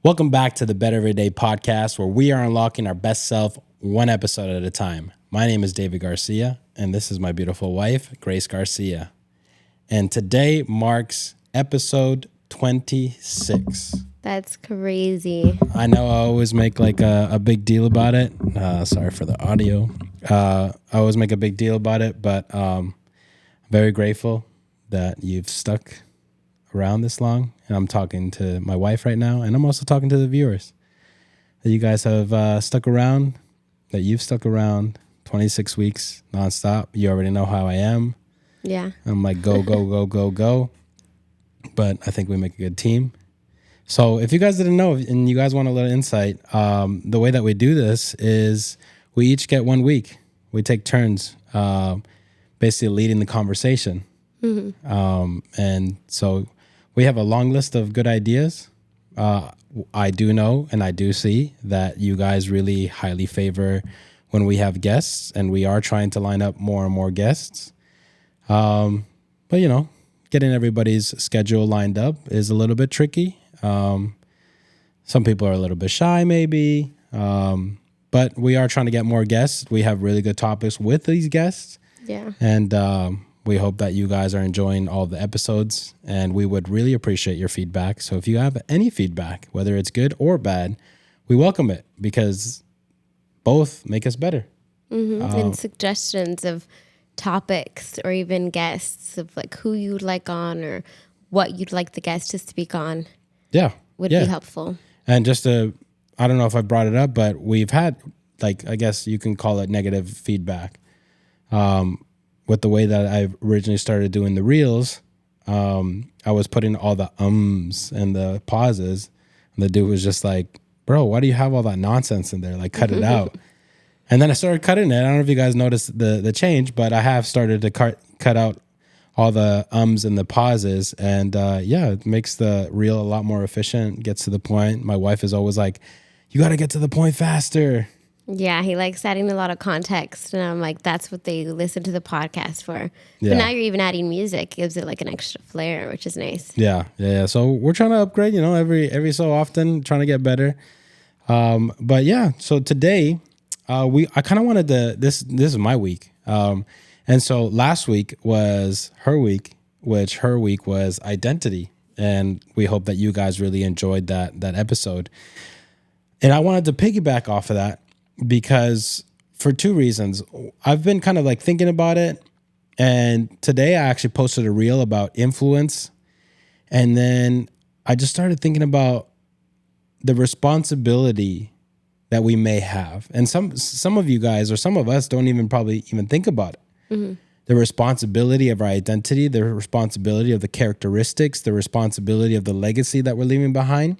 Welcome back to the Better Every Day podcast, where we are unlocking our best self one episode at a time. My name is David Garcia, and this is my beautiful wife, Grace Garcia. And today marks episode 26. That's crazy. I know I always make like a big deal about it. Sorry for the audio. I always make a big deal about it, but very grateful that you've stuck around this long. And I'm talking to my wife right now, and I'm also talking to the viewers. That you guys have stuck around, that you've stuck around 26 weeks nonstop. You already know how I am. Yeah. I'm like, go, go, go, go, go. But I think we make a good team. So if you guys didn't know, and you guys want a little insight, the way that we do this is we each get 1 week. We take turns basically leading the conversation. Mm-hmm. And so we have a long list of good ideas. I do know and I do see that you guys really highly favor when we have guests, and we are trying to line up more and more guests. But, you know, getting everybody's schedule lined up is a little bit tricky. Some people are a little bit shy maybe, but we are trying to get more guests. We have really good topics with these guests. Yeah. And we hope that you guys are enjoying all the episodes, and we would really appreciate your feedback. So if you have any feedback, whether it's good or bad, we welcome it, because both make us better. Mm-hmm. And suggestions of topics or even guests of like who you'd like on or what you'd like the guest to speak on. Yeah. Would be helpful. And just to, I don't know if I brought it up, but we've had, like, I guess you can call it negative feedback. With the way that I originally started doing the reels, I was putting all the ums and the pauses, and the dude was just like, bro, why do you have all that nonsense in there? Like, cut it out. And then I started cutting it. I don't know if you guys noticed the change, but I have started to cut out all the ums and the pauses. And it makes the reel a lot more efficient, gets to the point. My wife is always like, you got to get to the point faster. Yeah, he likes adding a lot of context, and I'm like, that's what they listen to the podcast for. Yeah. But now you're even adding music, gives it like an extra flair, which is nice. Yeah. So we're trying to upgrade, you know, every so often, trying to get better. But yeah, so today, I kind of wanted to, this is my week. And so last week was her week, which her week was identity. And we hope that you guys really enjoyed that episode. And I wanted to piggyback off of that, because for two reasons. I've been kind of like thinking about it, and today I actually posted a reel about influence, and then I just started thinking about the responsibility that we may have, and some of you guys or some of us don't even probably even think about it. Mm-hmm. The responsibility of our identity, the responsibility of the characteristics, the responsibility of the legacy that we're leaving behind.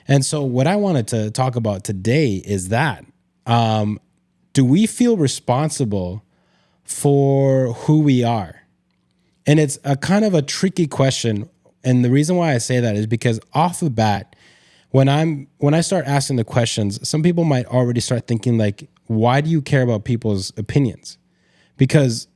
And so what I wanted to talk about today is that do we feel responsible for who we are? And it's a kind of a tricky question. And the reason why I say that is because off the bat, when I start asking the questions, some people might already start thinking like, why do you care about people's opinions? Because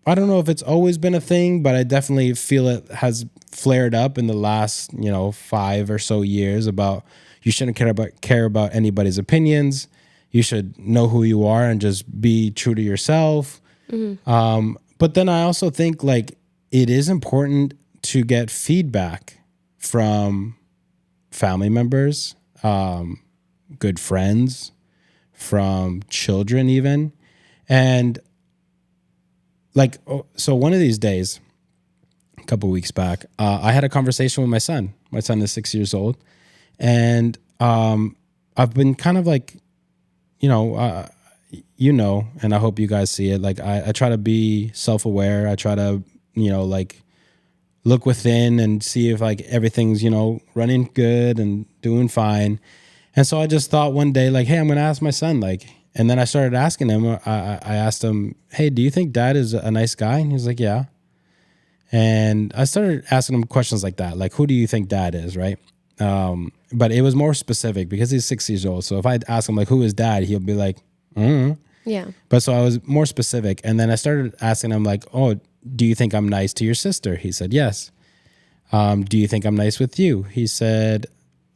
I don't know if it's always been a thing, but I definitely feel it has flared up in the last, 5 or so years about you shouldn't care about anybody's opinions. You should know who you are and just be true to yourself. Mm-hmm. But then I also think like it is important to get feedback from family members, good friends, from children even. And like, so one of these days, a couple of weeks back, I had a conversation with my son. My son is 6 years old. And I've been kind of like, and I hope you guys see it. Like I try to be self-aware. I try to, like look within and see if like everything's, running good and doing fine. And so I just thought one day like, hey, I'm going to ask my son, like, and then I started asking him, I asked him, hey, do you think dad is a nice guy? And he's like, yeah. And I started asking him questions like that. Like, who do you think dad is? Right. But it was more specific because he's 6 years old. So if I ask him like, who is dad? He'll be like, Yeah. But so I was more specific. And then I started asking him like, oh, do you think I'm nice to your sister? He said, yes. Do you think I'm nice with you? He said,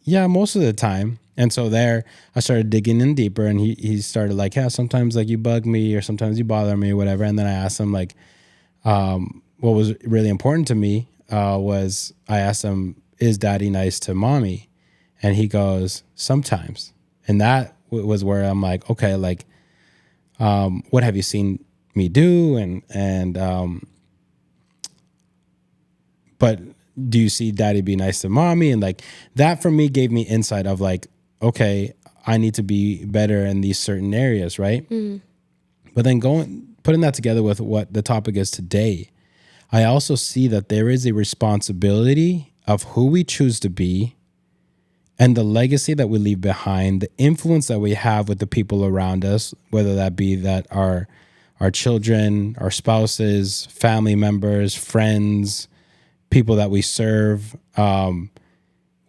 Yeah, most of the time. And so there, I started digging in deeper, and he started like, yeah, sometimes like you bug me, or sometimes you bother me, or whatever. And then I asked him like, what was really important to me was I asked him, is daddy nice to mommy? And he goes, sometimes. And that was where I'm like, okay, like, what have you seen me do? But do you see daddy be nice to mommy? And like that for me gave me insight of like, okay, I need to be better in these certain areas, right? But then putting that together with what the topic is today, I also see that there is a responsibility of who we choose to be and the legacy that we leave behind, the influence that we have with the people around us, whether that be that our children, our spouses, family members, friends, people that we serve.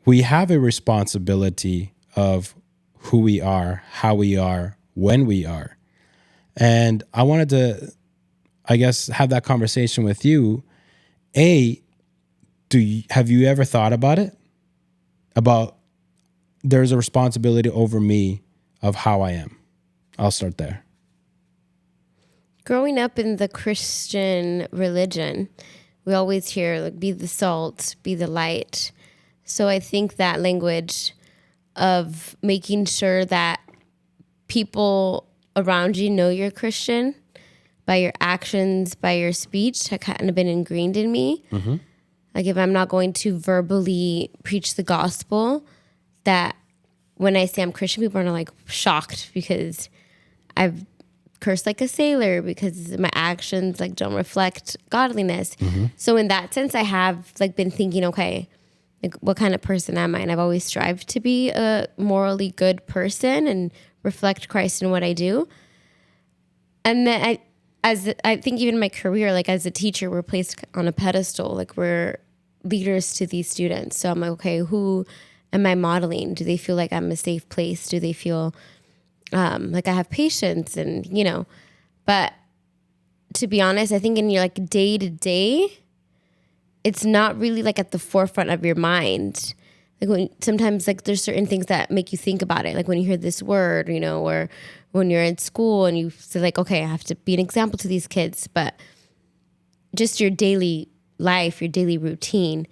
We have a responsibility of who we are, how we are, when we are. And I wanted to, I guess, have that conversation with you. Have you ever thought about it? About there's a responsibility over me of how I am. I'll start there. Growing up in the Christian religion, we always hear like be the salt, be the light. So I think that language of making sure that people around you know you're Christian by your actions, by your speech, have kind of been ingrained in me. Like if I'm not going to verbally preach the gospel, that when I say I'm Christian, people are like shocked because I've cursed like a sailor because my actions like don't reflect godliness. So in that sense, I have like been thinking, okay, like what kind of person am I? And I've always strived to be a morally good person and reflect Christ in what I do. And then I think even in my career, like as a teacher, we're placed on a pedestal, like we're leaders to these students. So I'm like, okay, who am I modeling? Do they feel like I'm a safe place? Do they feel like I have patience and, but to be honest, I think in your like day to day, it's not really like at the forefront of your mind. Like when sometimes like there's certain things that make you think about it. Like when you hear this word, or when you're in school and you say like, okay, I have to be an example to these kids, but just your daily life, your daily routine,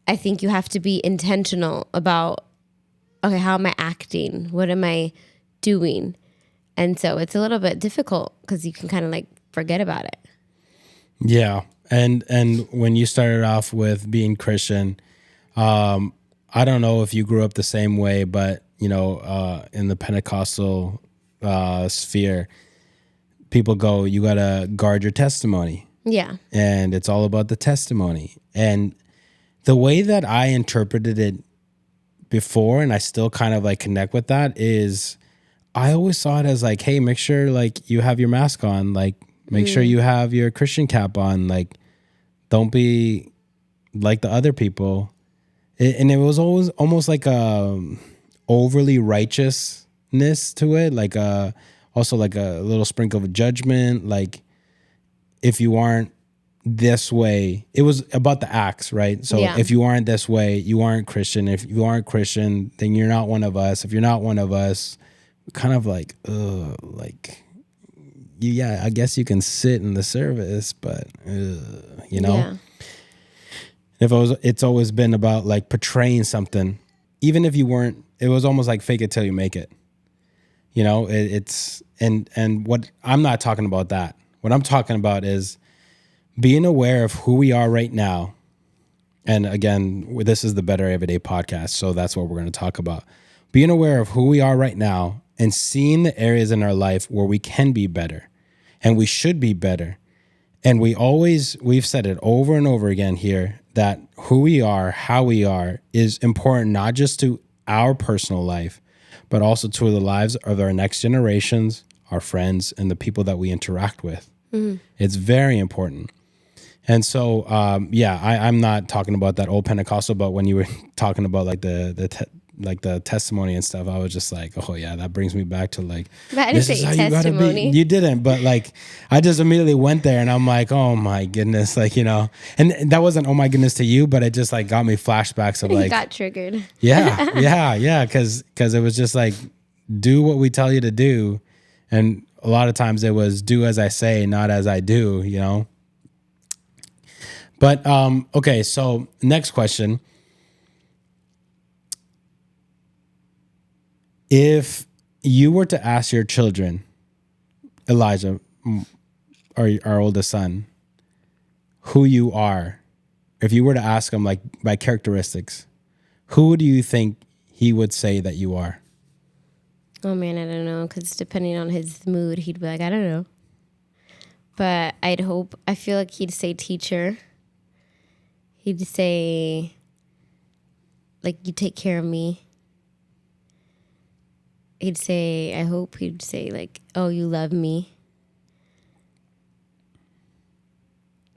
I think you have to be intentional about, okay, how am I acting? What am I doing? And so it's a little bit difficult because you can kind of like forget about it. Yeah. And when you started off with being Christian, I don't know if you grew up the same way, but in the Pentecostal sphere, people go, you got to guard your testimony. Yeah. And it's all about the testimony. And the way that I interpreted it before, and I still kind of like connect with that, is I always saw it as like, hey, make sure like you have your mask on, like make sure you have your Christian cap on, like don't be like the other people. And it was always almost like a overly righteousness to it, like also like a little sprinkle of judgment. Like if you aren't this way, it was about the acts, right? So Yeah. if you aren't this way, you aren't Christian. If you aren't Christian, then you're not one of us. If you're not one of us, kind of like, like, yeah, I guess you can sit in the service, but Yeah. it's always been about like portraying something, even if you weren't. It was almost like fake it till you make it. It's and what I'm not talking about that. What I'm talking about is being aware of who we are right now. And again, this is the Better Everyday podcast, so that's what we're going to talk about. Being aware of who we are right now and seeing the areas in our life where we can be better and we should be better. And we've said it over and over again here that who we are, how we are is important, not just to our personal life, but also to the lives of our next generations, our friends, and the people that we interact with. It's very important. And so, I'm not talking about that old Pentecostal, but when you were talking about like the like the testimony and stuff, I was just like, oh yeah, that brings me back to like, But I didn't this is say how you gotta be. testimony. You didn't, but like, I just immediately went there and I'm like, oh my goodness, like, you know, and that wasn't oh my goodness to you, but it just like got me flashbacks of You like, got triggered. yeah, because it was just like, do what we tell you to do, and a lot of times it was do as I say, not as I do, you know. But okay, so next question. If you were to ask your children, Elijah, our oldest son, who you are, if you were to ask him like by characteristics, who do you think he would say that you are? Oh man, I don't know, because depending on his mood, he'd be like, I don't know. But I feel like he'd say teacher. He'd say, like, you take care of me. He'd say, like, oh, you love me.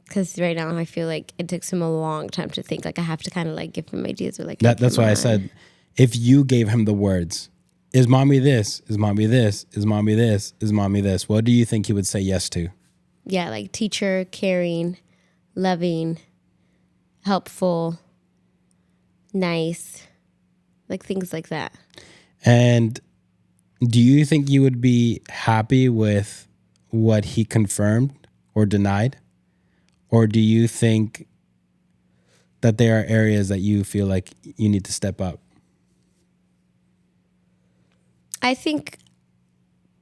Because right now I feel like it takes him a long time to think. Like, I have to kind of like give him ideas or like, hey, That's come why I on. said, if you gave him the words, is mommy this? Is mommy this? Is mommy this? Is mommy this? What do you think he would say yes to? Yeah, like teacher, caring, loving, helpful, nice, like things like that. And do you think you would be happy with what he confirmed or denied? Or do you think that there are areas that you feel like you need to step up? I think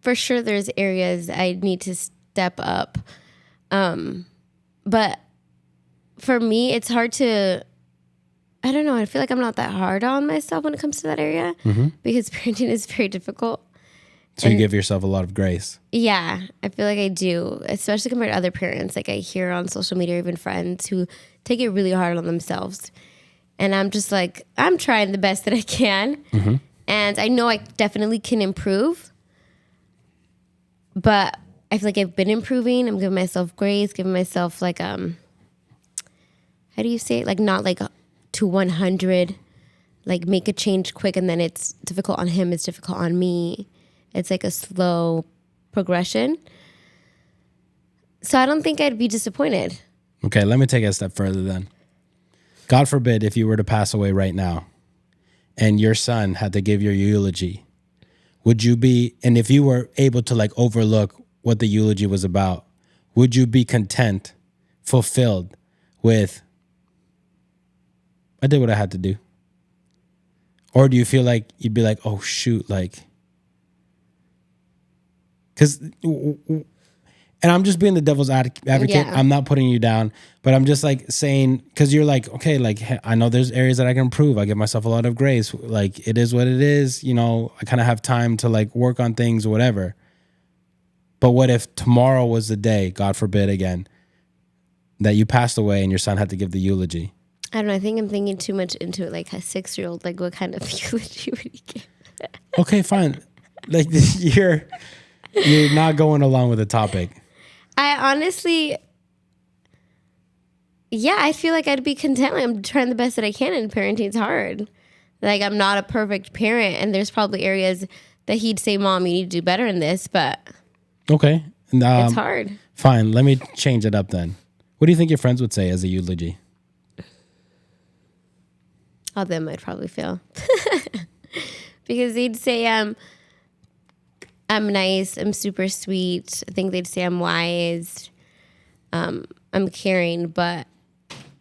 for sure there's areas I need to step up. But for me, it's hard to, I don't know, I feel like I'm not that hard on myself when it comes to that area because parenting is very difficult. So you give yourself a lot of grace. Yeah, I feel like I do, especially compared to other parents. Like I hear on social media, even friends who take it really hard on themselves. And I'm just like, I'm trying the best that I can. And I know I definitely can improve. But I feel like I've been improving. I'm giving myself grace, giving myself like, how do you say it? Like not like to 100, like make a change quick and then it's difficult on him, it's difficult on me. It's like a slow progression. So I don't think I'd be disappointed. Okay, let me take it a step further then. God forbid if you were to pass away right now and your son had to give your eulogy, would you be, and if you were able to like overlook what the eulogy was about, would you be content, fulfilled with, I did what I had to do? Or do you feel like you'd be like, oh shoot, like, because, and I'm just being the devil's advocate. Yeah. I'm not putting you down, but I'm just like saying, because you're like, okay, like I know there's areas that I can improve. I give myself a lot of grace. Like it is what it is. You know, I kind of have time to like work on things or whatever. But what if tomorrow was the day, God forbid again, that you passed away and your son had to give the eulogy? I don't know. I think I'm thinking too much into it. Like a 6-year-old, like what kind of eulogy would he give? Okay, fine. Like you're not going along with the topic. I honestly, yeah, I feel like I'd be content. Like I'm trying the best that I can, and parenting's hard. Like I'm not a perfect parent, and there's probably areas that he'd say, "Mom, you need to do better in this," but Okay. it's hard. Fine. Let me change it up then. What do you think your friends would say as a eulogy? All of them I'd probably fail because they'd say, I'm nice, I'm super sweet. I think they'd say I'm wise, I'm caring, but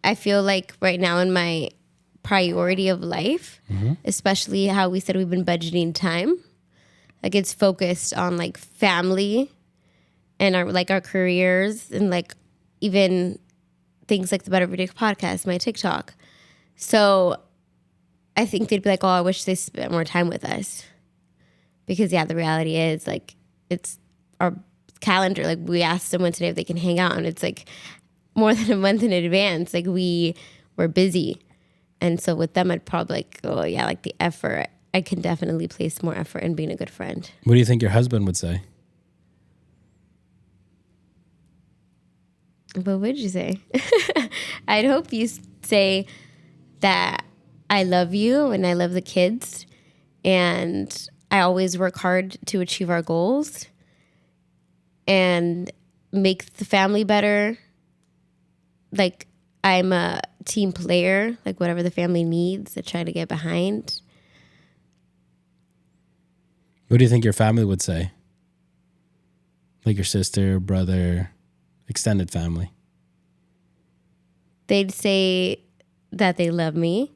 I feel like right now in my priority of life, especially how we said we've been budgeting time, like it's focused on like family and our careers and like even things like the Better Everyday podcast, my TikTok. So I think they'd be like, oh, I wish they spent more time with us. Because yeah, the reality is like it's our calendar. Like we asked someone today if they can hang out, and it's like more than a month in advance. Like we were busy, and so with them, I'd probably like, oh yeah, like the effort. I can definitely place more effort in being a good friend. What do you think your husband would say? What would you say? I'd hope you say that I love you and I love the kids, and I always work hard to achieve our goals and make the family better. Like, I'm a team player, like whatever the family needs, I try to get behind. What do you think your family would say? Like your sister, brother, extended family. They'd say that they love me,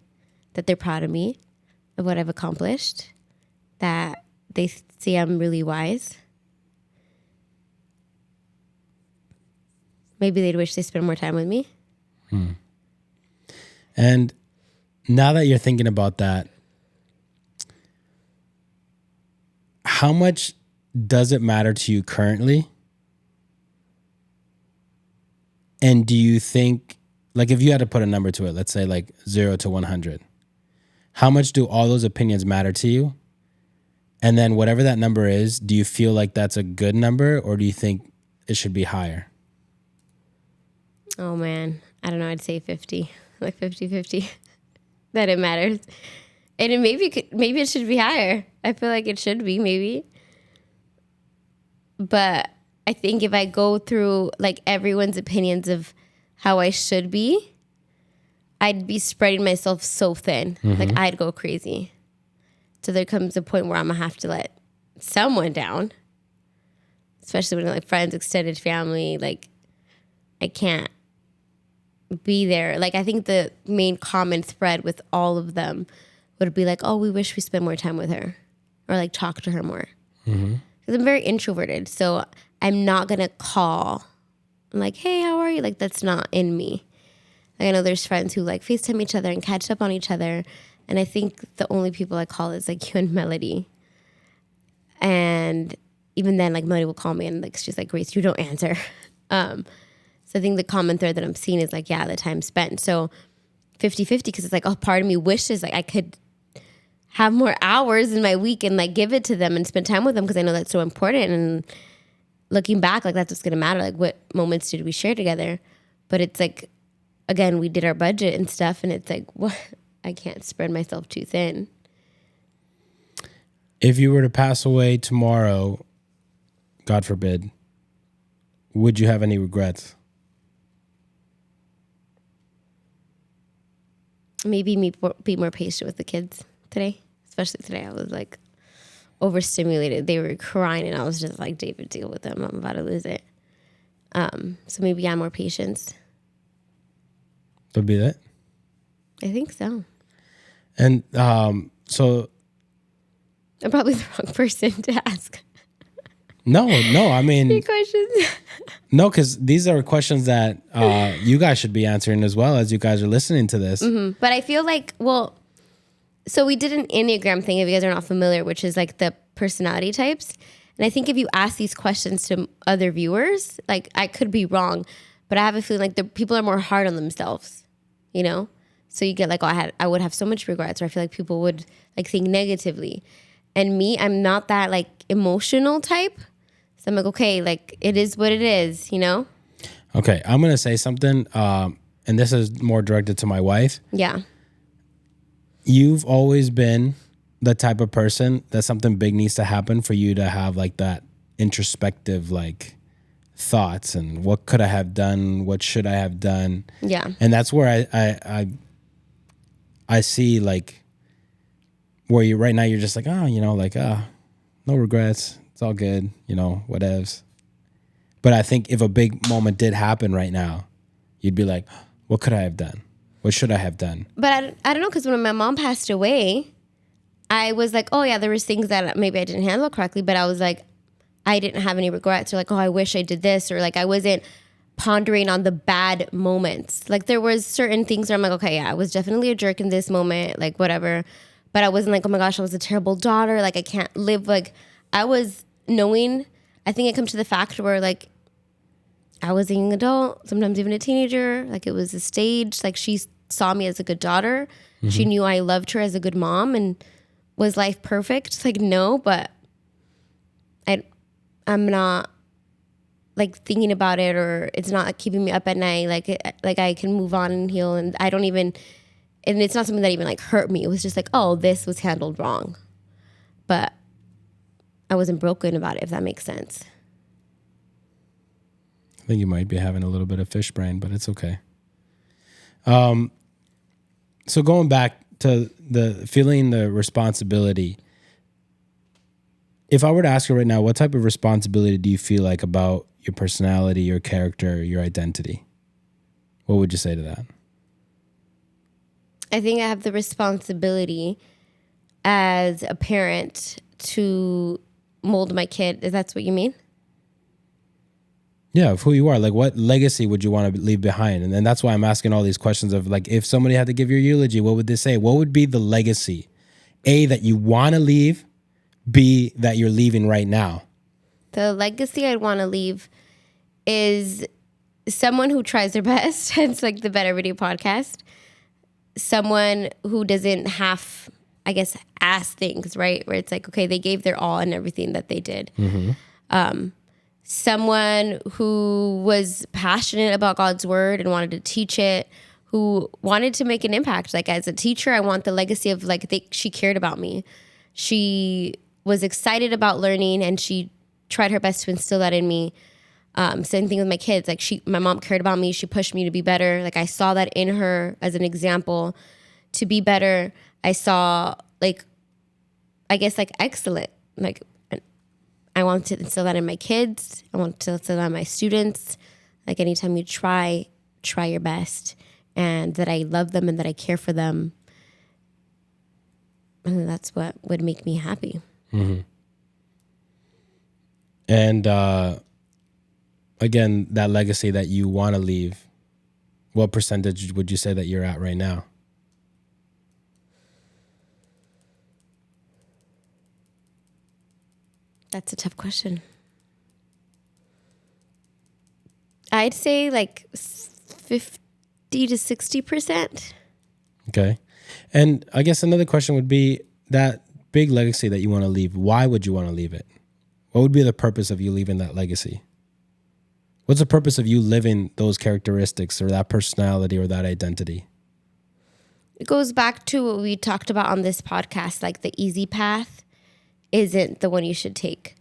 that they're proud of me, of what I've accomplished, that they see I'm really wise. Maybe they'd wish they spent more time with me. And now that you're thinking about that, how much does it matter to you currently? And do you think, like, if you had to put a number to it, let's say like 0 to 100, how much do all those opinions matter to you? And then whatever that number is, do you feel like that's a good number, or do you think it should be higher? Oh man, I don't know, I'd say 50, like 50-50, that it matters. And maybe it should be higher. I feel like it should be, maybe. But I think if I go through like everyone's opinions of how I should be, I'd be spreading myself so thin. Like, I'd go crazy. So there comes a point where I'm gonna have to let someone down, especially when like friends, extended family, like I can't be there. Like, I think the main common thread with all of them would be like, oh, we wish we spent more time with her, or like talk to her more. Because I'm very introverted, so I'm not gonna call. I'm like, hey, how are you? Like, that's not in me. Like, I know there's friends who like FaceTime each other and catch up on each other, and I think the only people I call is like you and Melody. And even then, like, Melody will call me and like she's like, Grace, you don't answer. So I think the common thread that I'm seeing is like, yeah, the time spent. So 50-50, because it's like, oh, part of me wishes like I could have more hours in my week and like give it to them and spend time with them, because I know that's so important. And looking back, like, that's what's gonna matter. Like, what moments did we share together? But it's like, again, we did our budget and stuff, and it's like, what? I can't spread myself too thin. If you were to pass away tomorrow, God forbid, would you have any regrets? Maybe be more patient with the kids today. Especially today, I was like overstimulated. They were crying, and I was just like, David, deal with them. I'm about to lose it. So maybe more patience. Would be that? I think so. And so I'm probably the wrong person to ask. No, I mean, Any questions? no, because these are questions that you guys should be answering as well as you guys are listening to this. But I feel like, well, so we did an Enneagram thing, if you guys are not familiar, which is like the personality types. And I think if you ask these questions to other viewers, like, I could be wrong, but I have a feeling like the people are more hard on themselves, you know? So you get like, oh, I would have so much regrets, or I feel like people would like think negatively. And me, I'm not that like emotional type. So I'm like, okay, like, it is what it is, you know? Okay, I'm going to say something, and this is more directed to my wife. Yeah. You've always been the type of person that something big needs to happen for you to have like that introspective like thoughts and what could I have done, what should I have done. Yeah. And that's where I see like where you right now you're just like, oh, you know, like no regrets, it's all good, you know, whatevs. But I think if a big moment did happen right now, you'd be like, what could I have done? What should I have done? But I don't know, because when my mom passed away, I was like, oh yeah, there was things that maybe I didn't handle correctly, but I was like, I didn't have any regrets, or like, oh, I wish I did this, or like, I wasn't pondering on the bad moments. Like, there was certain things where I'm like, okay, yeah, I was definitely a jerk in this moment, like whatever. But I wasn't like, oh my gosh, I was a terrible daughter. Like, I can't live. Like, I was knowing, I think it comes to the fact where like, I was a young adult, sometimes even a teenager. Like, it was a stage. Like, she saw me as a good daughter. Mm-hmm. She knew I loved her as a good mom. And was life perfect? Like, no, but I'm not like thinking about it, or it's not like keeping me up at night. Like I can move on and heal. And I don't even, And it's not something that even like hurt me. It was just like, oh, this was handled wrong. But I wasn't broken about it, if that makes sense. I think you might be having a little bit of fish brain, but it's okay. So going back to the feeling the responsibility, if I were to ask you right now, what type of responsibility do you feel like about your personality, your character, your identity? What would you say to that? I think I have the responsibility as a parent to mold my kid. If that's what you mean? Yeah, of who you are. Like, what legacy would you want to leave behind? And then that's why I'm asking all these questions of, like, if somebody had to give your eulogy, what would they say? What would be the legacy? A, that you want to leave. B, that you're leaving right now. The legacy I'd want to leave is someone who tries their best. It's like the Better Video podcast. Someone who doesn't have, I guess, ass things, right? Where it's like, okay, they gave their all and everything that they did. Someone who was passionate about God's word and wanted to teach it, who wanted to make an impact. Like, as a teacher, I want the legacy of, like, she cared about me. She was excited about learning, and she tried her best to instill that in me. Same thing with my kids. Like, my mom cared about me. She pushed me to be better. Like, I saw that in her as an example to be better. I saw, like, I guess, like, excellent. Like, I want to instill that in my kids. I want to instill that in my students. Like, anytime you try your best, and that I love them and that I care for them. And that's what would make me happy. Mm-hmm. And again, that legacy that you want to leave, what percentage would you say that you're at right now? That's a tough question. I'd say like 50 to 60%. Okay. And I guess another question would be that big legacy that you want to leave. Why would you want to leave it? What would be the purpose of you leaving that legacy? What's the purpose of you living those characteristics or that personality or that identity? It goes back to what we talked about on this podcast, like the easy path isn't the one you should take.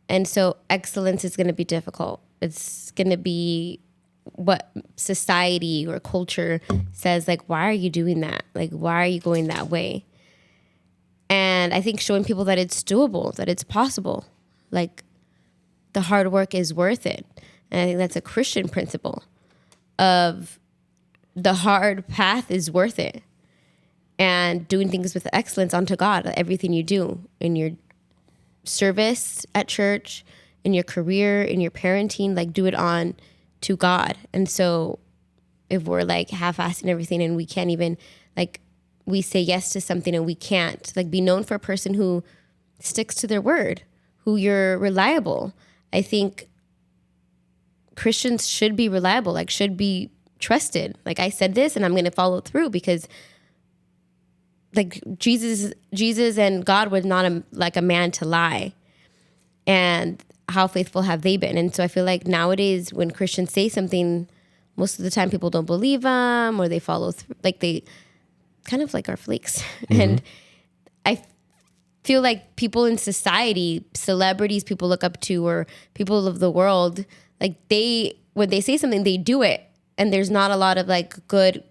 And so excellence is going to be difficult. It's going to be what society or culture says, like, why are you doing that? Like, why are you going that way? And I think showing people that it's doable, that it's possible, like the hard work is worth it. And I think that's a Christian principle of the hard path is worth it. And doing things with excellence unto God, everything you do in your service at church, in your career, in your parenting, like do it on to God. And so if we're like half-assing everything and we can't even, like, we say yes to something and we can't, like, be known for a person who sticks to their word, who you're reliable. I think Christians should be reliable, like should be trusted. Like, I said this and I'm going to follow through, because like Jesus and God was not a man to lie. And how faithful have they been? And so I feel like nowadays when Christians say something, most of the time people don't believe them, or they follow through, like they kind of like are flakes. Mm-hmm. And I feel like people in society, celebrities people look up to, or people of the world, like when they say something, they do it. And there's not a lot of like good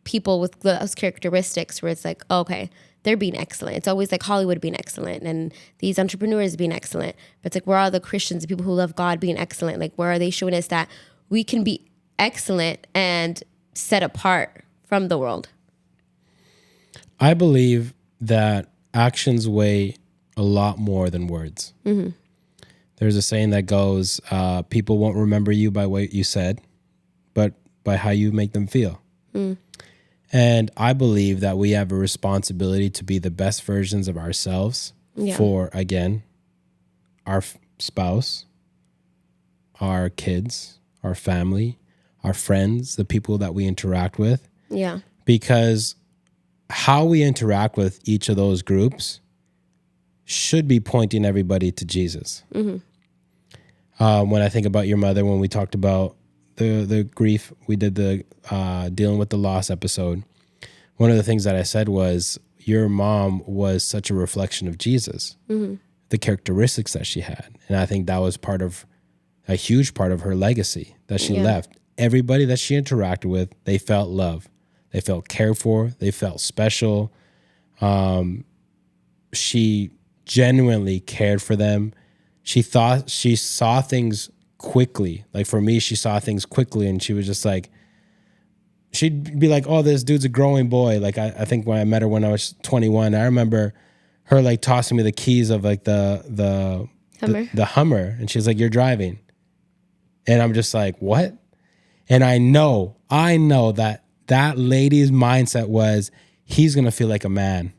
people with those characteristics where it's like, oh, okay, they're being excellent. It's always like Hollywood being excellent and these entrepreneurs being excellent. But it's like, where are the Christians, the people who love God, being excellent? Like, where are they showing us that we can be excellent and set apart from the world? I believe that actions weigh a lot more than words. Mm-hmm. There's a saying that goes, people won't remember you by what you said, but by how you make them feel. Mm. And I believe that we have a responsibility to be the best versions of ourselves for, again, our spouse, our kids, our family, our friends, the people that we interact with. Yeah. Because how we interact with each of those groups should be pointing everybody to Jesus. Mm-hmm. When I think about your mother, when we talked about the grief, we did the dealing with the loss episode. one of the things that I said was, your mom was such a reflection of Jesus, the characteristics that she had. And I think that was a huge part of her legacy that she left. Everybody that she interacted with, they felt love. They felt cared for. They felt special. She genuinely cared for them. She thought she saw things quickly. Like for me, she saw things quickly, and she was just like, she'd be like, oh, this dude's a growing boy. Like I think when I met her when I was 21, I remember her like tossing me the keys of like the Hummer. And she's like, you're driving. And I'm just like, what? And I know that lady's mindset was, he's going to feel like a man.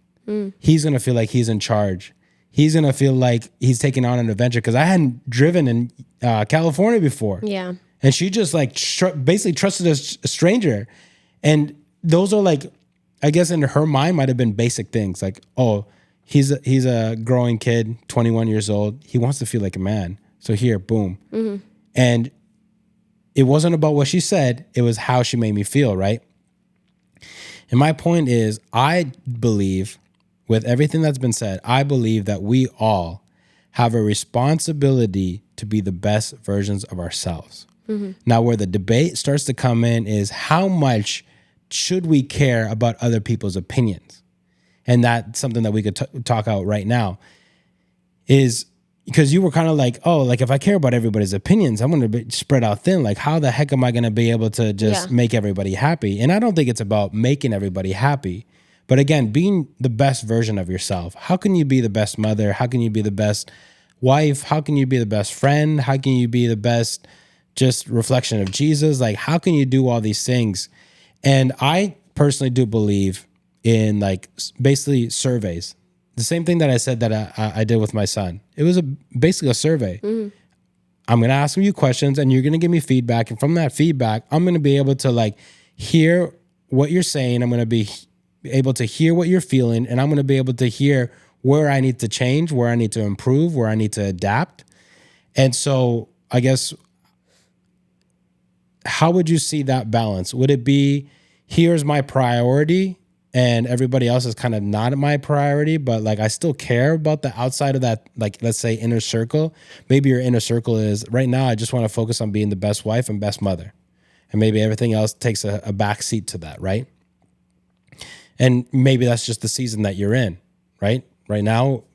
He's going to feel like he's in charge. He's going to feel like he's taking on an adventure. Because I hadn't driven in California before. Yeah. And she just like basically trusted a stranger. And those are like, I guess in her mind might have been basic things. Like, oh, he's a growing kid, 21 years old. He wants to feel like a man. So here, boom. And it wasn't about what she said. It was how she made me feel, right? And my point is, I believe, with everything that's been said, I believe that we all have a responsibility to be the best versions of ourselves. Now, where the debate starts to come in is, how much should we care about other people's opinions? And that's something that we could talk out right now, is because you were kind of like, oh, like if I care about everybody's opinions, I'm going to be spread out thin. Like, how the heck am I going to be able to just make everybody happy? And I don't think it's about making everybody happy. But again, being the best version of yourself. How can you be the best mother? How can you be the best wife? How can you be the best friend? How can you be the best just reflection of Jesus? Like, how can you do all these things? And I personally do believe in like basically surveys. The same thing that I said that I did with my son. It was basically a survey. I'm going to ask you questions and you're going to give me feedback. And from that feedback, I'm going to be able to like hear what you're saying. I'm going to be able to hear what you're feeling. And I'm going to be able to hear where I need to change, where I need to improve, where I need to adapt. And so I guess, how would you see that balance? Would it be, here's my priority and everybody else is kind of not my priority, but like I still care about the outside of that, like let's say inner circle. Maybe your inner circle is, right now I just want to focus on being the best wife and best mother. And maybe everything else takes a back seat to that, right? And maybe that's just the season that you're in, right? Right now,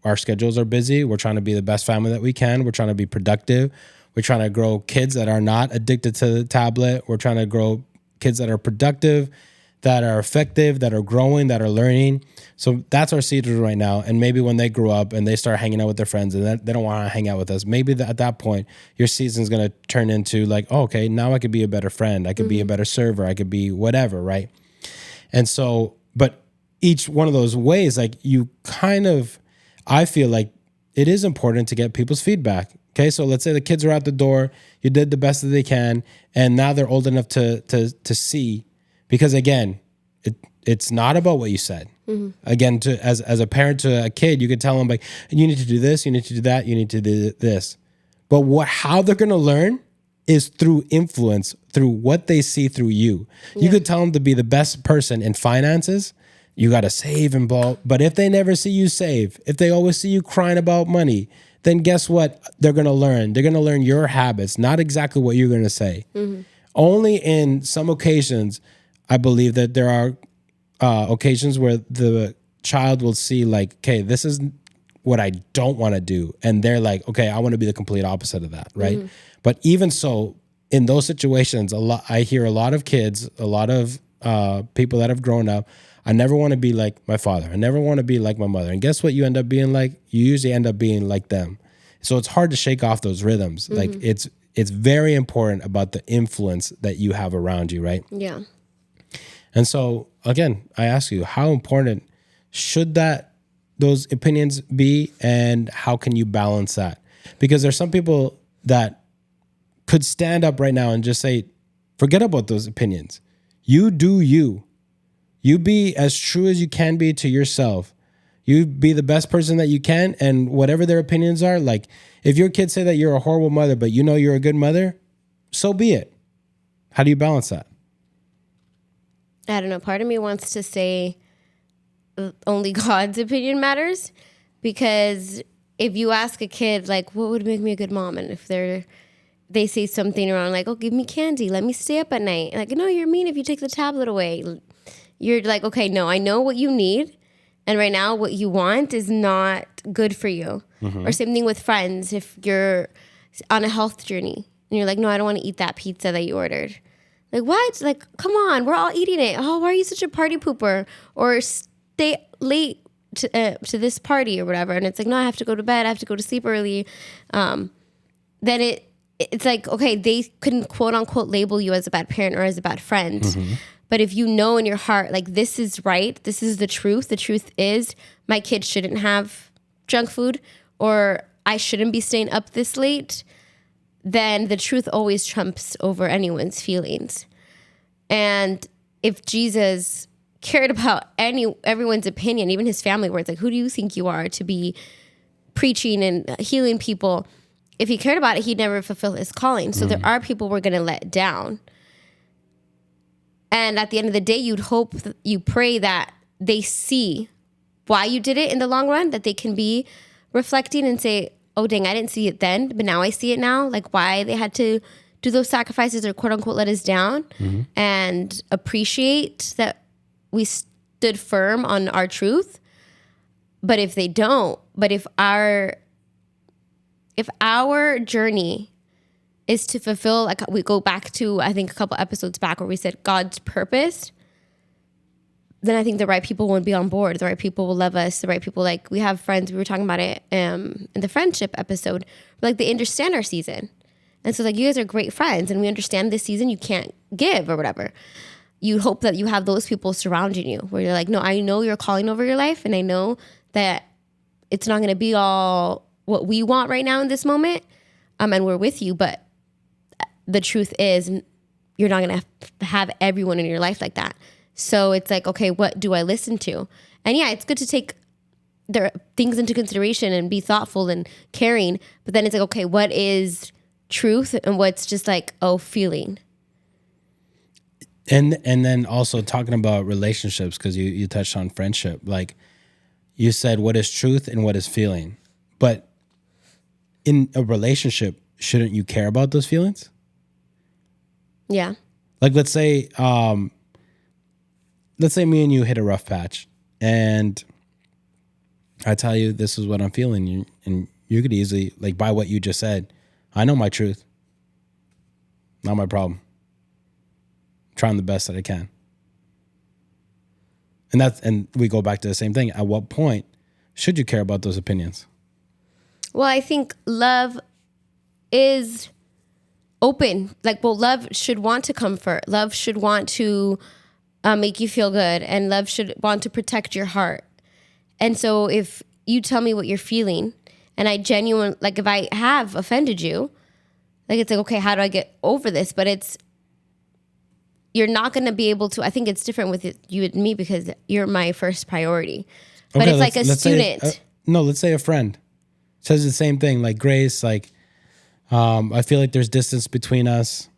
our schedules are busy. We're trying to be the best family that we can. We're trying to be productive. We're trying to grow kids that are not addicted to the tablet. We're trying to grow kids that are productive, that are effective, that are growing, that are learning. So that's our season right now. And maybe when they grow up and they start hanging out with their friends and they don't want to hang out with us, maybe at that point, your season's going to turn into like, oh, okay, now I could be a better friend. I could be a better server. I could be whatever, right? And so, but each one of those ways, like you kind of, I feel like it is important to get people's feedback. Okay, so let's say the kids are out the door, you did the best that they can, and now they're old enough to see, because again, it's not about what you said. Again, as a parent to a kid, you could tell them like, you need to do this, you need to do that, you need to do this. But how they're going to learn is through influence, through what they see through you. You could tell them to be the best person in finances. You got to save and blah. But if they never see you save, if they always see you crying about money, then guess what they're going to learn? They're going to learn your habits, not exactly what you're going to say. Only in some occasions, I believe that there are occasions where the child will see like, okay, this is what I don't want to do. And they're like, okay, I want to be the complete opposite of that, right? But even so, in those situations, I hear a lot of kids, a lot of people that have grown up, I never want to be like my father. I never want to be like my mother. And guess what you end up being like? You usually end up being like them. So it's hard to shake off those rhythms. Like it's very important about the influence that you have around you, right? Yeah. And so again, I ask you, how important should those opinions be, and how can you balance that? Because there's some people that could stand up right now and just say, forget about those opinions. You do you. You be as true as you can be to yourself. You be the best person that you can, and whatever their opinions are, like if your kids say that you're a horrible mother, but you know you're a good mother, so be it. How do you balance that? I don't know. Part of me wants to say only God's opinion matters, because if you ask a kid like, what would make me a good mom, and if they say something around like, oh, give me candy, let me stay up at night, like, no, you're mean if you take the tablet away. You're like, okay, no, I know what you need, and right now what you want is not good for you. Or same thing with friends. If you're on a health journey and you're like, no, I don't want to eat that pizza that you ordered. Like, what? Like, come on, we're all eating it. Oh, why are you such a party pooper? Or stay late to this party or whatever. And it's like, no, I have to go to bed. I have to go to sleep early. Then it's like, okay, they couldn't quote unquote label you as a bad parent or as a bad friend. But if you know in your heart, like, this is right, this is the truth is my kid shouldn't have junk food, or I shouldn't be staying up this late, then the truth always trumps over anyone's feelings. And if Jesus cared about everyone's opinion, even his family, where it's like, who do you think you are to be preaching and healing people? If he cared about it, he'd never fulfill his calling. So there are people we're going to let down. And at the end of the day, you pray that they see why you did it in the long run, that they can be reflecting and say, oh, dang, I didn't see it then, but now I see it now. Like, why they had to do those sacrifices or quote unquote let us down, and appreciate that we stood firm on our truth. But if they don't, if our journey is to fulfill, like we go back to, I think a couple episodes back where we said God's purpose, then I think the right people will be on board. The right people will love us. The right people, like we have friends, we were talking about it in the friendship episode, like they understand our season. And so like, you guys are great friends and we understand this season you can't give or whatever. You hope that you have those people surrounding you where you're like, no, I know you're calling over your life and I know that it's not going to be all what we want right now in this moment. And we're with you, but the truth is you're not going to have everyone in your life like that. So it's like, okay, what do I listen to? And yeah, it's good to take their things into consideration and be thoughtful and caring. But then it's like, okay, what is truth and what's just like, oh, feeling? And then also talking about relationships, because you touched on friendship. Like you said, what is truth and what is feeling? But in a relationship, shouldn't you care about those feelings? Yeah. Like let's say me and you hit a rough patch and I tell you this is what I'm feeling, and you could easily, like by what you just said, I know my truth. Not my problem. I'm trying the best that I can. And we go back to the same thing. At what point should you care about those opinions? Well, I think love is open. Like, well, love should want to comfort. Love should want to make you feel good. And love should want to protect your heart. And so if you tell me what you're feeling and I genuinely, like if I have offended you, like it's like, okay, how do I get over this? But you're not going to be able to, I think it's different with you and me because you're my first priority. But if like a student. Let's say a friend says the same thing, like Grace, like, I feel like there's distance between us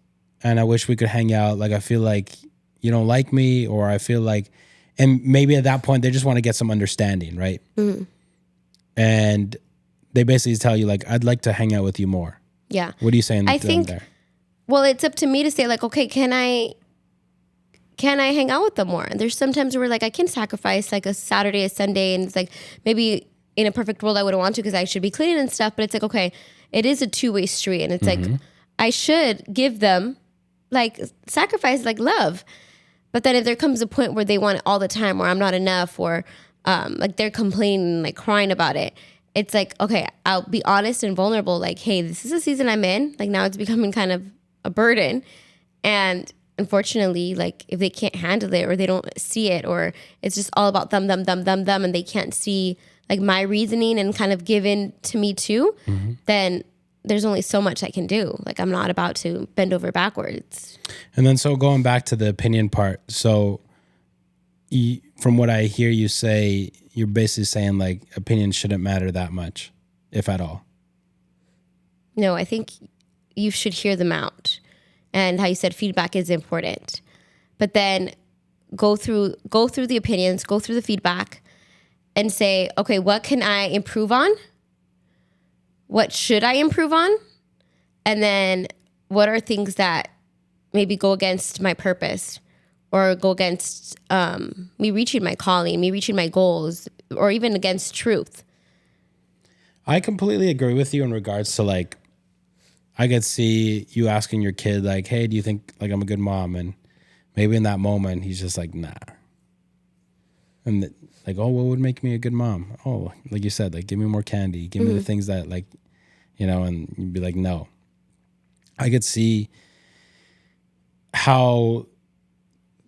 and I wish we could hang out. Like, I feel like you don't like me, or I feel like, and maybe at that point they just want to get some understanding, right? Mm-hmm. And they basically tell you like, I'd like to hang out with you more. Yeah. What are you saying I to think, them there? Well, it's up to me to say like, okay, can I hang out with them more? And there's sometimes where like I can sacrifice like a Saturday, a Sunday, and it's like maybe in a perfect world I wouldn't want to because I should be cleaning and stuff, but it's like, okay, it is a two-way street. And it's like, I should give them like sacrifice, like love. But then if there comes a point where they want it all the time, or I'm not enough, or like they're complaining, like crying about it, it's like, okay, I'll be honest and vulnerable. Like, hey, this is a season I'm in. Like now it's becoming kind of a burden. And unfortunately, like if they can't handle it or they don't see it, or it's just all about them, and they can't see like my reasoning and kind of give in to me too, then there's only so much I can do. Like I'm not about to bend over backwards. And then so going back to the opinion part. So from what I hear you say, you're basically saying like opinions shouldn't matter that much, if at all. No, I think you should hear them out. And how you said feedback is important. But then go through the opinions, go through the feedback, and say, okay, what can I improve on? What should I improve on? And then what are things that maybe go against my purpose or go against me reaching my calling, me reaching my goals, or even against truth? I completely agree with you in regards to like, I could see you asking your kid like, hey, do you think like I'm a good mom? And maybe in that moment, he's just like, nah. And like, oh, what would make me a good mom? Oh, like you said, like, give me more candy. Give me the things that like, and you'd be like, no. I could see how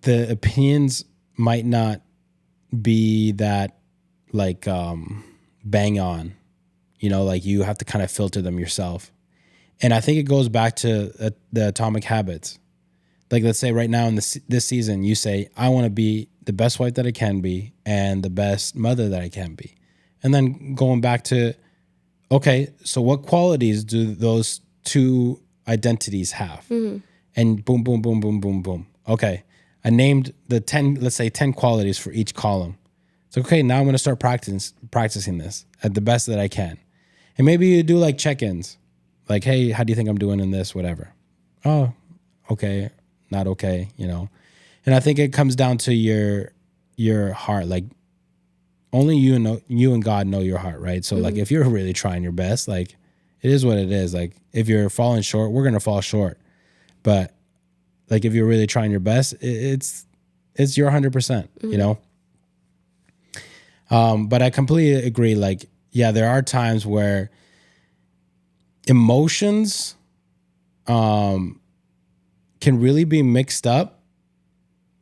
the opinions might not be that like bang on, like you have to kind of filter them yourself. And I think it goes back to the atomic habits. Like, let's say right now in this season, you say, I want to be the best wife that I can be and the best mother that I can be. And then going back to, okay, so what qualities do those two identities have? And boom, boom, boom, boom, boom, boom. Okay, I named the 10, let's say 10 qualities for each column. So, okay, now I'm going to start practicing this at the best that I can. And maybe you do like check-ins. Like, hey, how do you think I'm doing in this? Whatever. Oh, okay, not okay, And I think it comes down to your heart. Like, only you and God know your heart, right? So like, if you're really trying your best, like, it is what it is. Like, if you're falling short, we're gonna fall short. But like, if you're really trying your best, it's your 100%, But I completely agree. Like, yeah, there are times where emotions can really be mixed up.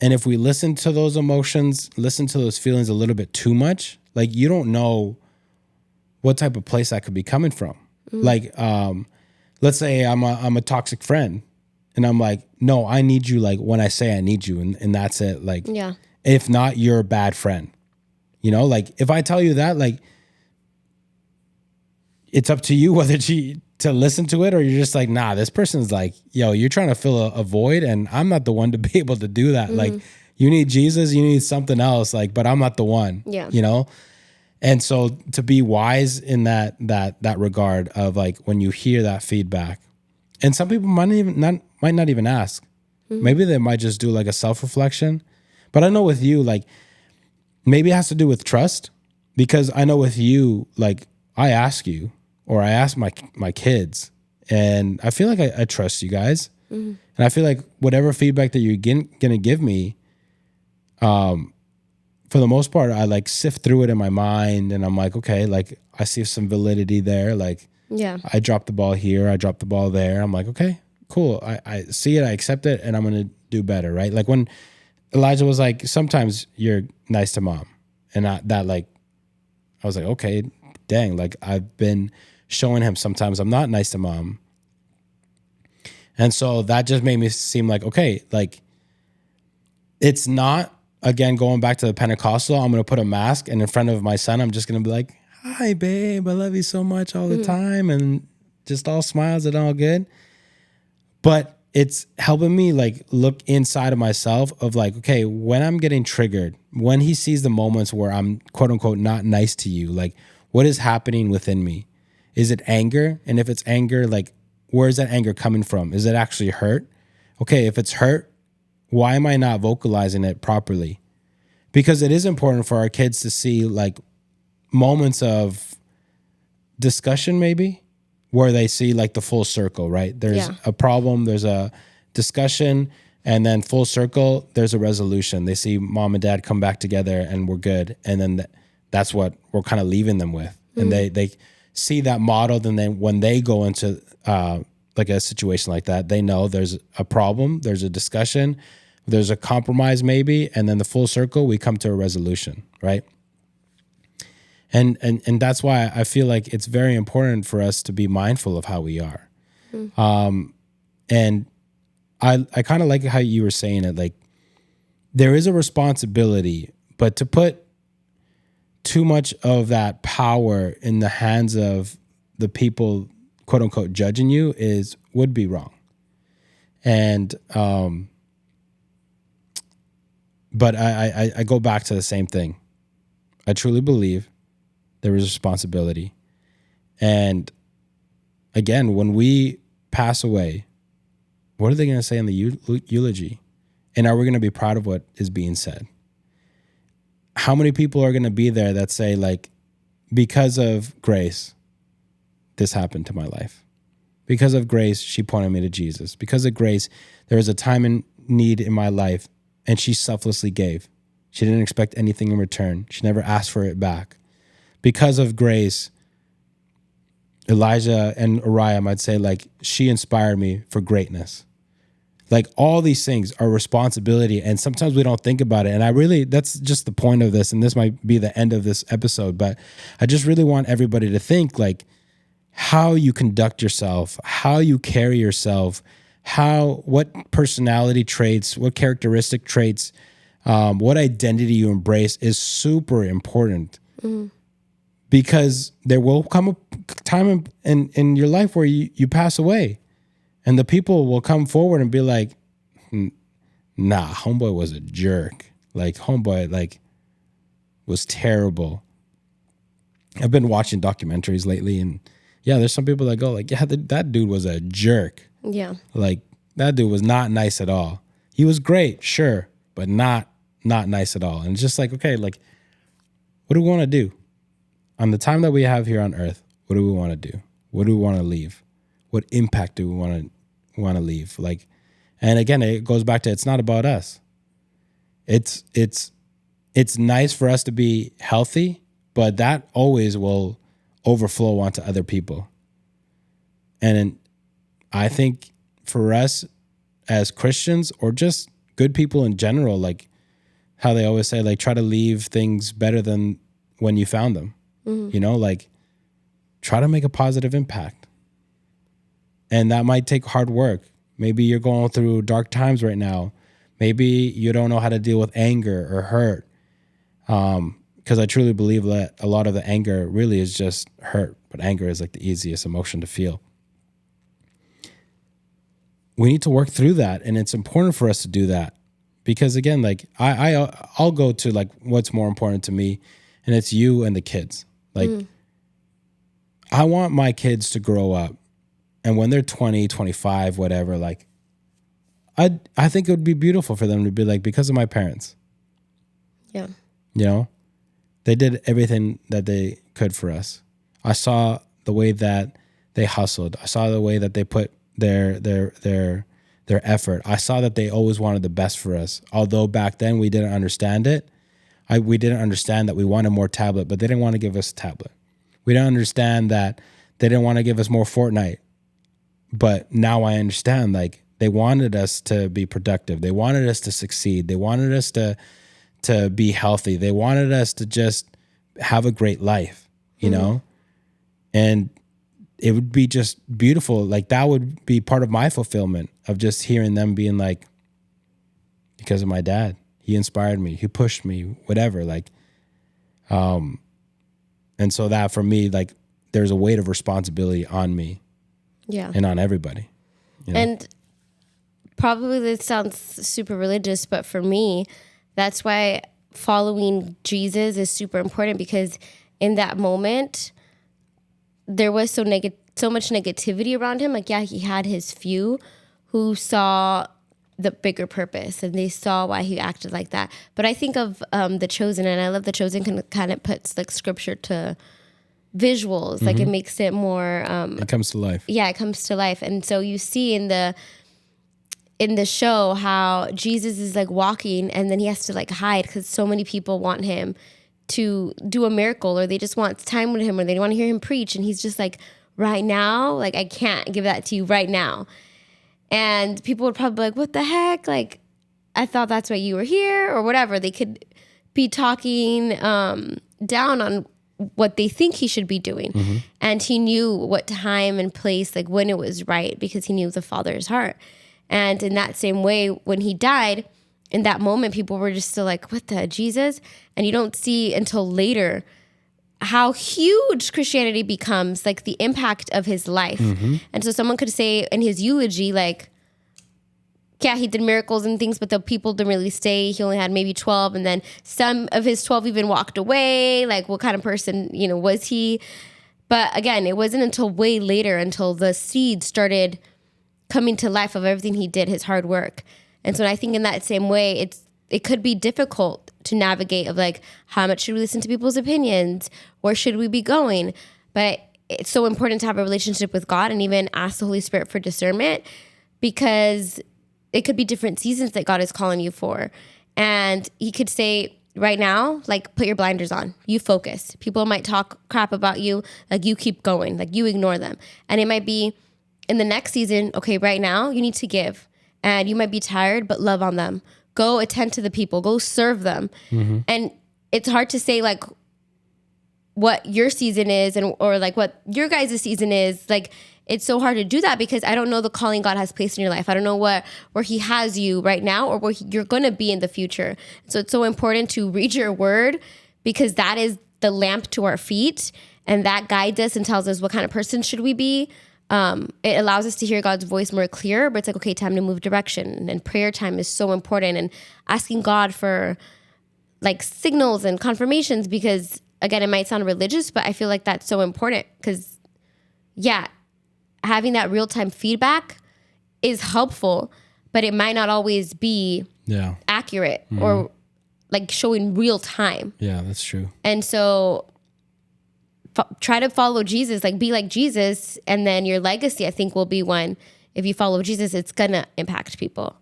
And if we listen to those emotions, listen to those feelings a little bit too much, like, you don't know what type of place that could be coming from. Like, let's say I'm a toxic friend and I'm like, no, I need you. Like, when I say I need you, and that's it. Like, Yeah. if not, you're a bad friend, like, if I tell you that, like, it's up to you whether to listen to it, or you're just like, nah, this person's like, yo, you're trying to fill a void and I'm not the one to be able to do that. Like, you need Jesus, you need something else, like, but I'm not the one. Yeah. And so to be wise in that regard of like, when you hear that feedback, and some people might not even ask. Maybe they might just do like a self-reflection. But I know with you, like, maybe it has to do with trust, because I know with you, like, I ask you, or I ask my kids, and I feel like I trust you guys. And I feel like whatever feedback that you're gonna give me, for the most part, I like sift through it in my mind, and I'm like, okay, like, I see some validity there. Like, Yeah. I dropped the ball here, I dropped the ball there. I'm like, okay, cool. I see it, I accept it, and I'm gonna do better, right? Like, when Elijah was like, sometimes you're nice to mom, and that like, I was like, okay, dang, like, I've been showing him sometimes I'm not nice to mom. And so that just made me seem like, okay, like, it's not, again, going back to the Pentecostal, I'm going to put a mask, and in front of my son, I'm just going to be like, hi, babe, I love you so much all the time. And just all smiles and all good. But it's helping me like look inside of myself of like, okay, when I'm getting triggered, when he sees the moments where I'm quote unquote not nice to you, like, what is happening within me? Is it anger? And if it's anger, like, where is that anger coming from? Is it actually hurt? Okay, if it's hurt, why am I not vocalizing it properly? Because it is important for our kids to see like moments of discussion, maybe, where they see like the full circle, right? There's a problem, there's a discussion, and then full circle, there's a resolution. They see mom and dad come back together and we're good. And then that's what we're kind of leaving them with. And they see that modeled, and then when they go into like a situation like that, they know there's a problem, there's a discussion, there's a compromise maybe, and then the full circle, we come to a resolution, right? And that's why I feel like it's very important for us to be mindful of how we are. And I kind of like how you were saying it, like, there is a responsibility, but to put too much of that power in the hands of the people, quote unquote, judging you would be wrong. And But I go back to the same thing. I truly believe there is responsibility. And again, when we pass away, what are they going to say in the eulogy? And are we going to be proud of what is being said? How many people are going to be there that say, like, because of grace, this happened to my life? Because of grace, she pointed me to Jesus. Because of grace, there was a time in need in my life, and she selflessly gave. She didn't expect anything in return. She never asked for it back. Because of grace, Elijah and Uriah might say, like, she inspired me for greatness. Like, all these things are responsibility, and sometimes we don't think about it. And that's just the point of this, and this might be the end of this episode, but I just really want everybody to think, like, how you conduct yourself, how you carry yourself, what personality traits, what characteristic traits, what identity you embrace is super important. Because there will come a time in your life where you pass away, and the people will come forward and be like, nah, homeboy was a jerk. Like, homeboy, like, was terrible. I've been watching documentaries lately, and yeah, there's some people that go like, yeah, that dude was a jerk. Yeah. Like, that dude was not nice at all. He was great, sure, but not nice at all. And it's just like, okay, like, what do we want to do? On the time that we have here on earth, what do we want to do? What do we want to leave? What impact do we want to leave? Like, and again, it goes back to, it's not about us. It's nice for us to be healthy, but that always will overflow onto other people. And I think for us as Christians, or just good people in general, like how they always say, like, try to leave things better than when you found them. You know, like, try to make a positive impact. And that might take hard work. Maybe you're going through dark times right now. Maybe you don't know how to deal with anger or hurt. Because I truly believe that a lot of the anger really is just hurt, but anger is like the easiest emotion to feel. We need to work through that, and it's important for us to do that. Because again, like, I'll go to, like, what's more important to me, and it's you and the kids. Like, I want my kids to grow up, and when they're 20, 25, whatever, like, I think it would be beautiful for them to be like, because of my parents. Yeah. You know, they did everything that they could for us. I saw the way that they hustled. I saw the way that they put their effort. I saw that they always wanted the best for us. Although back then we didn't understand it. We didn't understand that we wanted more tablet, but they didn't want to give us a tablet. We didn't understand that they didn't want to give us more Fortnite. But now I understand, like, they wanted us to be productive. They wanted us to succeed. They wanted us to be healthy. They wanted us to just have a great life, you know? And it would be just beautiful. Like, that would be part of my fulfillment of just hearing them being like, because of my dad, he inspired me, he pushed me, whatever. Like, and so that for me, like, there's a weight of responsibility on me, and on everybody. You know? And probably this sounds super religious, but for me, that's why following Jesus is super important, because in that moment, there was so much negativity around him. Like, yeah, he had his few who saw the bigger purpose, and they saw why he acted like that. But I think of The Chosen, and I love The Chosen kind of puts, like, scripture to visuals. Like, it makes it more... it comes to life. Yeah, it comes to life. And so you see in the show how Jesus is, like, walking, and then he has to, like, hide because so many people want him to do a miracle, or they just want time with him, or they want to hear him preach. And he's just like, right now, like, I can't give that to you right now. And people would probably be like, what the heck? Like, I thought that's why you were here, or whatever. They could be talking down on what they think he should be doing. And he knew what time and place, like, when it was right, because he knew the Father's heart. And in that same way, when he died, in that moment, people were just still like, what the Jesus? And you don't see until later how huge Christianity becomes, like, the impact of his life. And so someone could say in his eulogy, like, yeah, he did miracles and things, but the people didn't really stay. He only had maybe 12. And then some of his 12 even walked away. Like, what kind of person, was he? But again, it wasn't until way later, until the seed started coming to life of everything he did, his hard work. And so I think in that same way, it could be difficult to navigate of like, how much should we listen to people's opinions? Where should we be going? But it's so important to have a relationship with God and even ask the Holy Spirit for discernment, because it could be different seasons that God is calling you for. And he could say right now, like, put your blinders on, you focus. People might talk crap about you, like, you keep going, like, you ignore them. And it might be in the next season, okay, right now you need to give, and you might be tired, but love on them. Go attend to the people, go serve them. And it's hard to say like what your season is or like what your guys' season is. Like, it's so hard to do that because I don't know the calling God has placed in your life. I don't know where he has you right now or where you're going to be in the future. So it's so important to read your word, because that is the lamp to our feet, and that guides us and tells us what kind of person should we be. It allows us to hear God's voice more clear, but it's like, okay, time to move direction. And prayer time is so important, and asking God for like signals and confirmations, because again, it might sound religious, but I feel like that's so important, because having that real-time feedback is helpful, but it might not always be accurate or like showing real time. Yeah, that's true. And so try to follow Jesus, like be like Jesus. And then your legacy, I think, will be one. If you follow Jesus, it's going to impact people,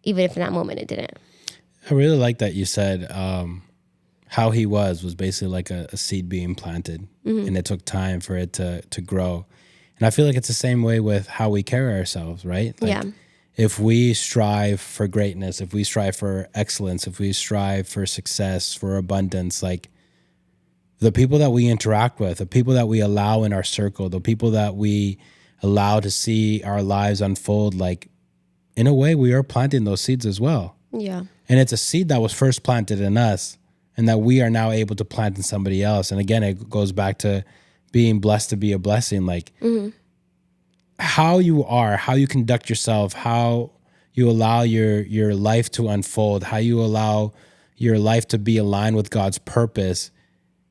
even if in that moment it didn't. I really like that you said how he was basically like a seed being planted, and it took time for it to grow. And I feel like it's the same way with how we carry ourselves, right? Like, if we strive for greatness, if we strive for excellence, if we strive for success, for abundance, like the people that we interact with, the people that we allow in our circle, the people that we allow to see our lives unfold, like in a way, we are planting those seeds as well. Yeah. And it's a seed that was first planted in us and that we are now able to plant in somebody else. And again, it goes back to being blessed to be a blessing. Like how you are, how you conduct yourself, how you allow your life to unfold, how you allow your life to be aligned with God's purpose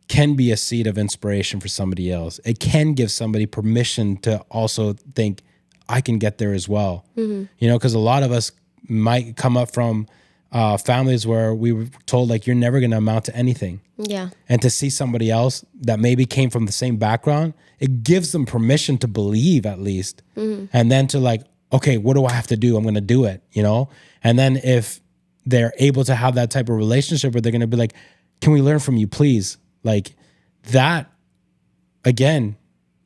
can be a seed of inspiration for somebody else. It can give somebody permission to also think, I can get there as well. Because a lot of us might come up from families where we were told, like, you're never going to amount to anything. Yeah. And to see somebody else that maybe came from the same background, it gives them permission to believe at least. And then to like, okay, what do I have to do? I'm going to do it, And then if they're able to have that type of relationship where they're going to be like, can we learn from you, please? Like that, again,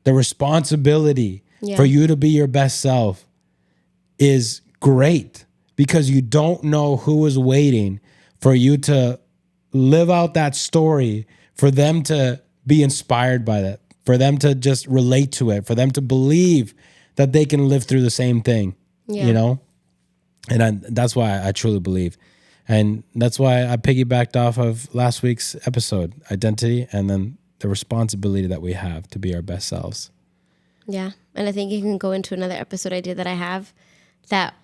the responsibility for you to be your best self is great, because you don't know who is waiting for you to live out that story, for them to be inspired by that, for them to just relate to it, for them to believe that they can live through the same thing, And that's why I truly believe. And that's why I piggybacked off of last week's episode, identity, and then the responsibility that we have to be our best selves. Yeah. And I think you can go into another episode idea that I have that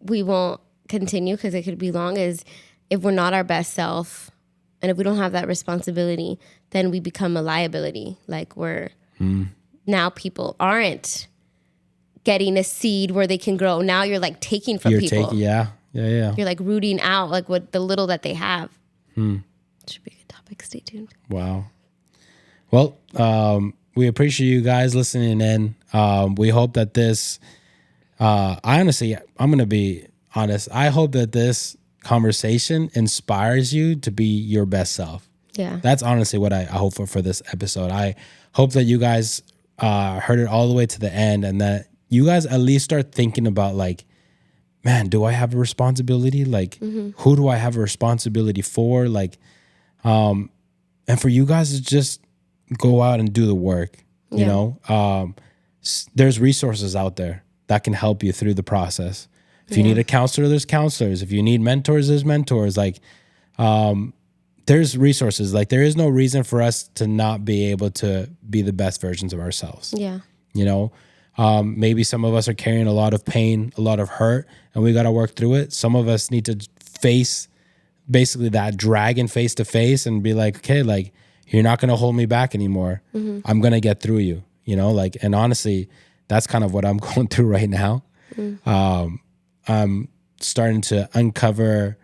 we won't continue because it could be long, is if we're not our best self and if we don't have that responsibility, then we become a liability. Like now people aren't getting a seed where they can grow. Now you're like taking from people. Yeah. You're like rooting out like what the little that they have. Should be a good topic. Stay tuned. Wow. Well, we appreciate you guys listening in. We hope that this, I'm going to be honest. I hope that this conversation inspires you to be your best self. Yeah. That's honestly what I hope for this episode. I hope that you guys heard it all the way to the end, and that you guys at least start thinking about like, man, do I have a responsibility? Like, who do I have a responsibility for? Like, and for you guys to just go out and do the work, you know? There's resources out there that can help you through the process. If you need a counselor, there's counselors. If you need mentors, there's mentors. Like, there's resources. Like, there is no reason for us to not be able to be the best versions of ourselves. Yeah. You know? Maybe some of us are carrying a lot of pain, a lot of hurt, and we got to work through it. Some of us need to face basically that dragon face to face and be like, okay, like, you're not going to hold me back anymore. I'm going to get through you, like, and honestly, that's kind of what I'm going through right now. I'm starting to uncover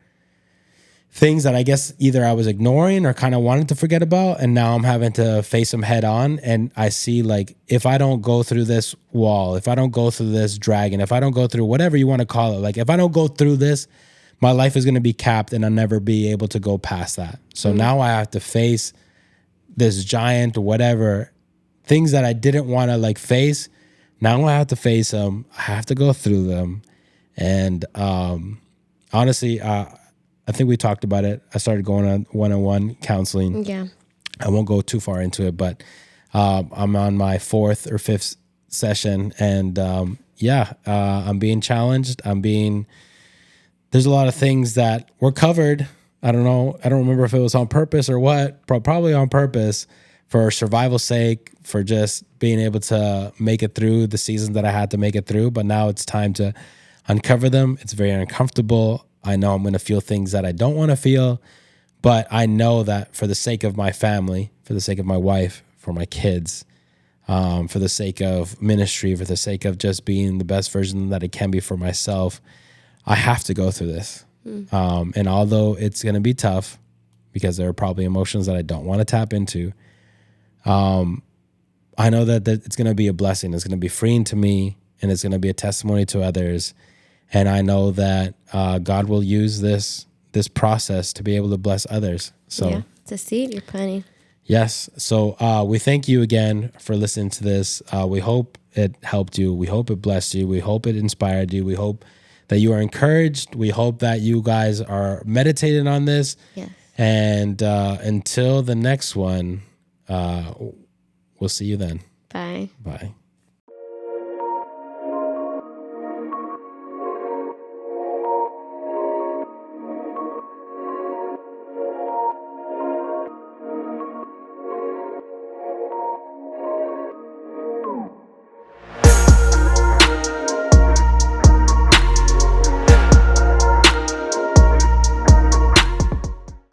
things that I guess either I was ignoring or kind of wanted to forget about. And now I'm having to face them head on. And I see, like, if I don't go through this wall, if I don't go through this dragon, if I don't go through whatever you want to call it, like, if I don't go through this, my life is going to be capped and I'll never be able to go past that. So now I have to face this giant, whatever, things that I didn't want to like face. Now I have to face them. I have to go through them. And honestly, I think we talked about it. I started going on one-on-one counseling. Yeah. I won't go too far into it, but I'm on my 4th or 5th session. And I'm being challenged. There's a lot of things that were covered. I don't know. I don't remember if it was on purpose or what, probably on purpose for survival's sake, for just being able to make it through the seasons that I had to make it through. But now it's time to uncover them. It's very uncomfortable. I know I'm going to feel things that I don't want to feel, but I know that for the sake of my family, for the sake of my wife, for my kids, for the sake of ministry, for the sake of just being the best version that I can be for myself, I have to go through this. And although it's going to be tough because there are probably emotions that I don't want to tap into, I know that it's going to be a blessing. It's going to be freeing to me, and it's going to be a testimony to others. And I know that God will use this process to be able to bless others. So it's a seed you're planting. Yes. So we thank you again for listening to this. We hope it helped you. We hope it blessed you. We hope it inspired you. We hope that you are encouraged. We hope that you guys are meditating on this. Yes. And until the next one, we'll see you then. Bye. Bye.